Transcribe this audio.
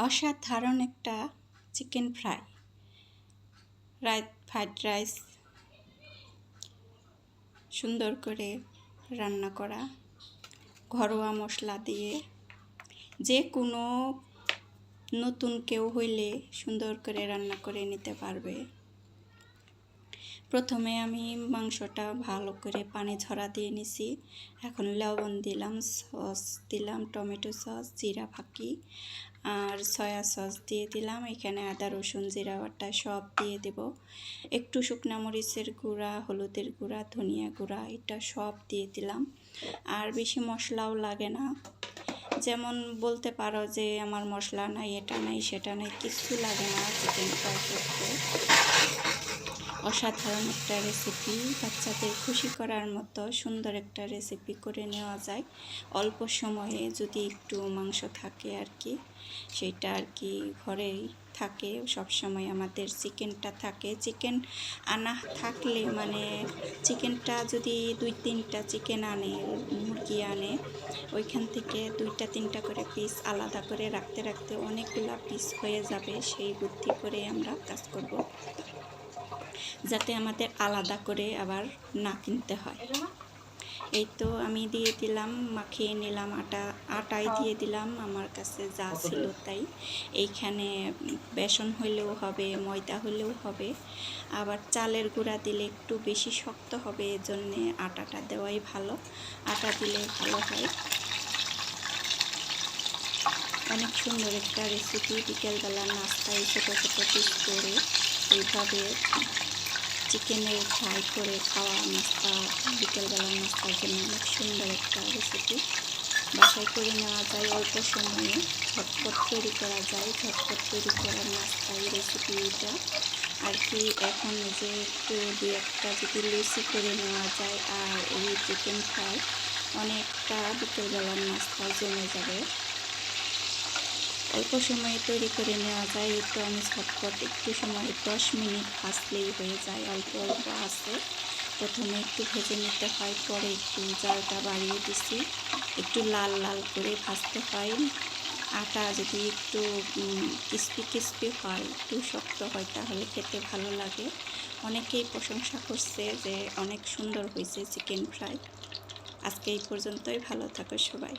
অসাধারণ একটা chicken fried rice সুন্দর করে রান্না করা ঘরোয়া মশলা দিয়ে যে কোনো নতুন কেউ হইলে সুন্দর করে রান্না করে নিতে পারবে। প্রথমে আমি মাংসটা ভালো করে পানি ঝরা দিয়ে নিছি। এখন লবণ দিলাম, সস দিলাম, টমেটো সস, জিরা ফাঁকি আর সয়া সস দিয়ে দিলাম। এখানে আদা রসুন জিরা বাটা সব দিয়ে দেব। একটু শুকনা মরিচের গুঁড়া, হলুদের গুঁড়া, ধনিয়া গুঁড়া এটা সব দিয়ে দিলাম। আর বেশি মশলাও লাগে না। যেমন বলতে পারো যে আমার মশলা নাই, এটা নাই, সেটা নাই, কিছু লাগে না চিকেন ফ্রাই করতে। অসাধারণ একটা রেসিপি, বাচ্চাদের খুশি করার মতো সুন্দর একটা রেসিপি করে নেওয়া যায় অল্প সময়ে, যদি একটু মাংস থাকে আর কি, সেটা আর কি ঘরেই থাকে সব সময়। আমাদের চিকেনটা থাকে, চিকেন আনা থাকলে মানে চিকেনটা যদি 2-3টা চিকেন আনে, মুরগি আনে, ওইখান থেকে 2-3টা করে পিস আলাদা করে রাখতে রাখতে অনেকগুলা পিস হয়ে যাবে। সেই বুদ্ধি করে আমরা কাজ করব, যাতে আমাদের আলাদা করে আবার না কিনতে হয়। এই তো আমি দিয়ে দিলাম, মাখিয়ে নিলাম, আটাই দিয়ে দিলাম, আমার কাছে যা ছিল তাই। এইখানে বেসন হইলেও হবে, ময়দা হইলেও হবে, আবার চালের গুঁড়া দিলে একটু বেশি শক্ত হবে, এজন্যে আটাটা দেওয়াই ভালো, আটা দিলে ভালো হয়। অনেক সুন্দর একটা রেসিপি, বিকেলবেলা নাস্তায় ছোটো ছোটো পিস করে এইভাবে চিকেনের ফ্রাই করে খাওয়া নাস্তা, বিকেলবেলা নাস্তার জন্য অনেক সুন্দর একটা রেসিপি। বাসায় করে নেওয়া যায় অল্প সময়ে, ঝটপট তৈরি করা যায়, ঝটপট তৈরি করার নাস্তা এই রেসিপি এটা আর কি। এখন যে একটু 2-1টা যদি লুচি করে নেওয়া যায় আর এই চিকেন ফ্রাই, অনেকটা বিকেলবেলার নাস্তা জমে যাবে। অল্প সময়ে তৈরি করে নেওয়া যায়। এই তো আমি ঝটপট একটু সময় 10 মিনিট ভাজলেই হয়ে যায়। অল্প অল্প আছে, প্রথমে একটু ভেজে নিতে হয়, পরে একটু জালটা বাড়িয়ে দিছি, একটু লাল লাল করে ভাজতে হয়। আটা যদি একটু ক্রিস্পি হয়, একটু শক্ত হয়, তাহলে খেতে ভালো লাগে। অনেকেই প্রশংসা করছে যে অনেক সুন্দর হয়েছে চিকেন ফ্রাই। আজকে এই পর্যন্তই, ভালো থাকো সবাই।